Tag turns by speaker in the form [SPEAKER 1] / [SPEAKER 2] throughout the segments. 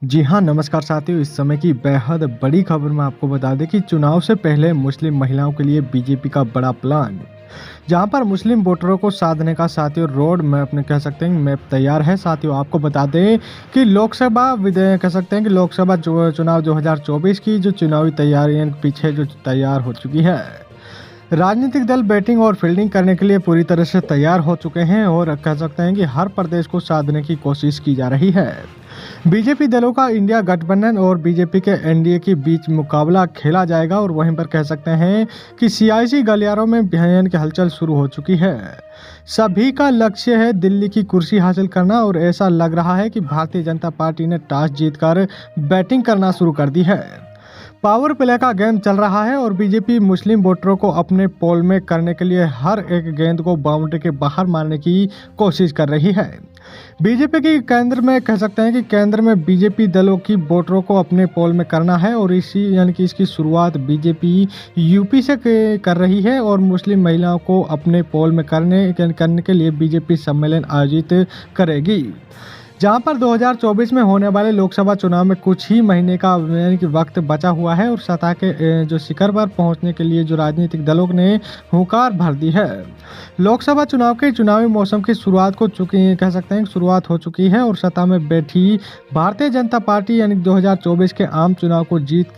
[SPEAKER 1] जी हाँ, नमस्कार साथियों। इस समय की बेहद बड़ी खबर मैं आपको बता दें कि चुनाव से पहले मुस्लिम महिलाओं के लिए बीजेपी का बड़ा प्लान, जहां पर मुस्लिम वोटरों को साधने का साथियों रोड मैप कह सकते हैं मैप तैयार है। साथियों आपको बता दें कि लोकसभा विधेयक कह सकते हैं कि लोकसभा चुनाव 2024 की जो चुनावी तैयारियां पीछे जो तैयार हो चुकी है। राजनीतिक दल बैटिंग और फील्डिंग करने के लिए पूरी तरह से तैयार हो चुके हैं और कह सकते हैं कि हर प्रदेश को साधने की कोशिश की जा रही है। बीजेपी दलों का इंडिया गठबंधन और बीजेपी के एनडीए के बीच मुकाबला खेला जाएगा और वहीं पर कह सकते हैं कि सियासी गलियारों में बयान की हलचल शुरू हो चुकी है। सभी का लक्ष्य है दिल्ली की कुर्सी हासिल करना और ऐसा लग रहा है कि भारतीय जनता पार्टी ने टॉस जीतकर बैटिंग करना शुरू कर दी है। पावर प्ले का गेम चल रहा है और बीजेपी मुस्लिम वोटरों को अपने पोल में करने के लिए हर एक गेंद को बाउंड्री के बाहर मारने की कोशिश कर रही है। बीजेपी की केंद्र में कह सकते हैं कि केंद्र में बीजेपी दलों की वोटरों को अपने पोल में करना है और इसकी शुरुआत बीजेपी यूपी से कर रही है और मुस्लिम महिलाओं को अपने पोल में करने के लिए बीजेपी सम्मेलन आयोजित करेगी, जहां पर 2024 में होने वाले लोकसभा चुनाव में कुछ ही महीने का वक्त बचा हुआ है और सत्ता के जो शिखर पर पहुंचने के लिए जो राजनीतिक दलों ने हुंकार भर दी है। लोकसभा चुनाव के चुनावी मौसम की शुरुआत शुरुआत हो चुकी है और सत्ता में बैठी भारतीय जनता पार्टी 2024 के आम चुनाव को जीत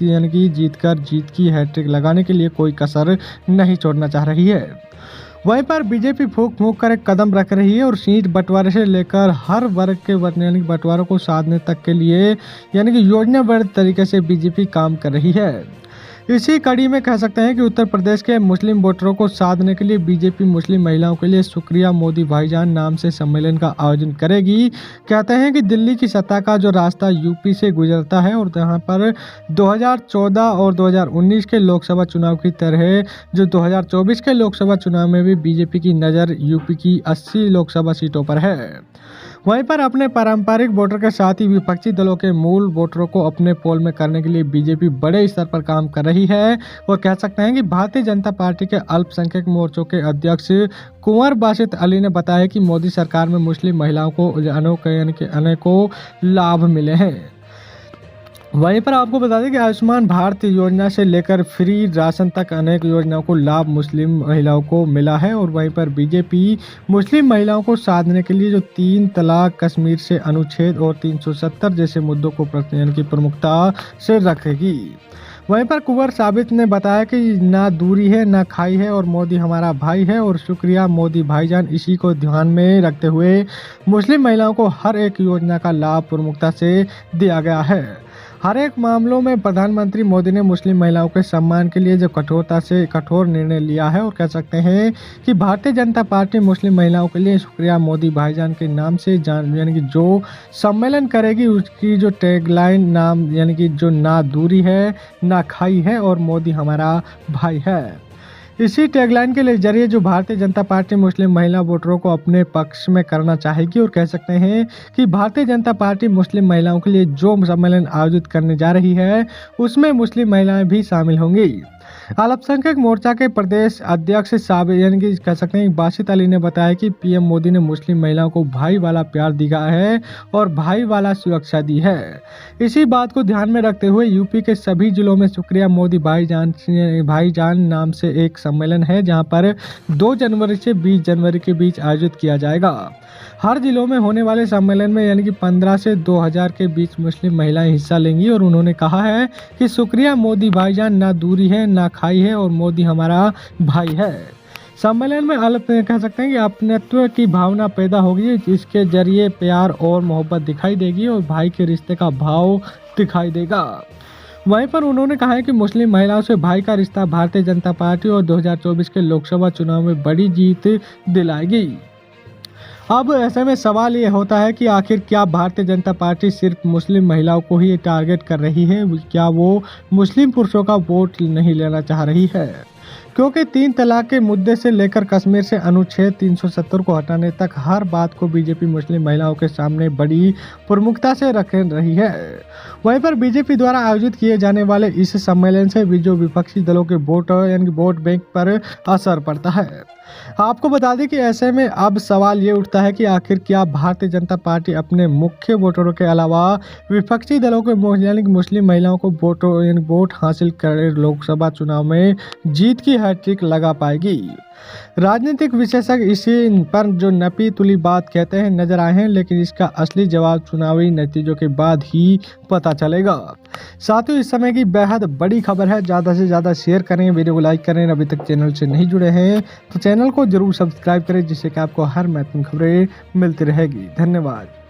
[SPEAKER 1] की हैट्रिक लगाने के लिए कोई कसर नहीं छोड़ना चाह रही है। वहीं पर बीजेपी फूंक फूंक कर एक कदम रख रही है और सीट बंटवारे से लेकर हर वर्ग के बंटवारों को साधने तक के लिए योजनाबद्ध तरीके से बीजेपी काम कर रही है। इसी कड़ी में कह सकते हैं कि उत्तर प्रदेश के मुस्लिम वोटरों को साधने के लिए बीजेपी मुस्लिम महिलाओं के लिए शुक्रिया मोदी भाईजान नाम से सम्मेलन का आयोजन करेगी। कहते हैं कि दिल्ली की सत्ता का जो रास्ता यूपी से गुजरता है और यहाँ पर 2014 और 2019 के लोकसभा चुनाव की तरह जो 2024 के लोकसभा चुनाव में भी बीजेपी की नज़र यूपी की 80 लोकसभा सीटों पर है। वहीं पर अपने पारंपरिक वोटर के साथ ही विपक्षी दलों के मूल वोटरों को अपने पोल में करने के लिए बीजेपी बड़े स्तर पर काम कर रही है और कह सकते हैं कि भारतीय जनता पार्टी के अल्पसंख्यक मोर्चों के अध्यक्ष कुंवर बासित अली ने बताया कि मोदी सरकार में मुस्लिम महिलाओं को अनेकों लाभ मिले हैं। वहीं पर आपको बता दें कि आयुष्मान भारत योजना से लेकर फ्री राशन तक अनेक योजनाओं को लाभ मुस्लिम महिलाओं को मिला है और वहीं पर बीजेपी मुस्लिम महिलाओं को साधने के लिए जो 3 तलाक, कश्मीर से अनुच्छेद और 370 जैसे मुद्दों को की प्रमुखता से रखेगी। वहीं पर कुंवर साबित ने बताया कि ना दूरी है ना खाई है और मोदी हमारा भाई है और शुक्रिया मोदी भाईजान। इसी को ध्यान में रखते हुए मुस्लिम महिलाओं को हर एक योजना का लाभ प्रमुखता से दिया गया है। हर एक मामलों में प्रधानमंत्री मोदी ने मुस्लिम महिलाओं के सम्मान के लिए जो कठोरता से कठोर निर्णय लिया है और कह सकते हैं कि भारतीय जनता पार्टी मुस्लिम महिलाओं के लिए शुक्रिया मोदी भाईजान के नाम से जो सम्मेलन करेगी उसकी जो टैगलाइन नाम जो ना दूरी है ना खाई है और मोदी हमारा भाई है। इसी टैगलाइन के जरिए जो भारतीय जनता पार्टी मुस्लिम महिला वोटरों को अपने पक्ष में करना चाहेगी और कह सकते हैं कि भारतीय जनता पार्टी मुस्लिम महिलाओं के लिए जो सम्मेलन आयोजित करने जा रही है उसमें मुस्लिम महिलाएं भी शामिल होंगी। अल्पसंख्यक मोर्चा के प्रदेश अध्यक्ष कह सकते हैं बासित अली ने बताया कि पीएम मोदी ने मुस्लिम महिलाओं को भाई वाला प्यार दिया है और भाई वाला सुरक्षा दी है। इसी बात को ध्यान में रखते हुए यूपी के सभी जिलों में शुक्रिया मोदी भाईजान नाम से एक सम्मेलन है जहां पर 2 जनवरी से 20 जनवरी के बीच आयोजित किया जाएगा। हर जिलों में होने वाले सम्मेलन में 15 से 2000 के बीच मुस्लिम महिलाएं हिस्सा लेंगी और उन्होंने कहा है कि शुक्रिया मोदी भाईजान, ना दूरी है ना खाई है और मोदी हमारा भाई है। सम्मेलन में कह सकते हैं कि अपनत्व की भावना पैदा होगी, जिसके जरिए प्यार और मोहब्बत दिखाई देगी और भाई के रिश्ते का भाव दिखाई देगा। वहीं पर उन्होंने कहा है कि मुस्लिम महिलाओं से भाई का रिश्ता भारतीय जनता पार्टी और 2024 के लोकसभा चुनाव में बड़ी जीत दिलाएगी। अब ऐसे में सवाल ये होता है कि आखिर क्या भारतीय जनता पार्टी सिर्फ मुस्लिम महिलाओं को ही टारगेट कर रही है? क्या वो मुस्लिम पुरुषों का वोट नहीं लेना चाह रही है? क्योंकि 3 तलाक के मुद्दे से लेकर कश्मीर से अनुच्छेद 370 को हटाने तक हर बात को बीजेपी मुस्लिम महिलाओं के सामने बड़ी प्रमुखता से रख रही है। वहीं पर बीजेपी द्वारा आयोजित किए जाने वाले इस सम्मेलन से भी जो विपक्षी दलों के वोट यानी वोट बैंक पर असर पड़ता है। आपको बता दें कि ऐसे में अब सवाल ये उठता है कि आखिर क्या भारतीय जनता पार्टी अपने मुख्य वोटरों के अलावा विपक्षी दलों के यानी मुस्लिम महिलाओं को वोट हासिल कर लोकसभा चुनाव में जीत की हैट्रिक लगा पाएगी। राजनीतिक विशेषज्ञ इसी पर जो नपी तुली बात कहते हैं नजर आए हैं, लेकिन इसका असली जवाब चुनावी नतीजों के बाद ही पता चलेगा। साथियों, इस समय की बेहद बड़ी खबर है, ज़्यादा से ज़्यादा शेयर करें, वीडियो को लाइक करें। अभी तक चैनल से नहीं जुड़े हैं तो चैनल को जरूर सब्सक्राइब करें, जिससे कि आपको हर महत्वपूर्ण खबरें मिलती रहेगी। धन्यवाद।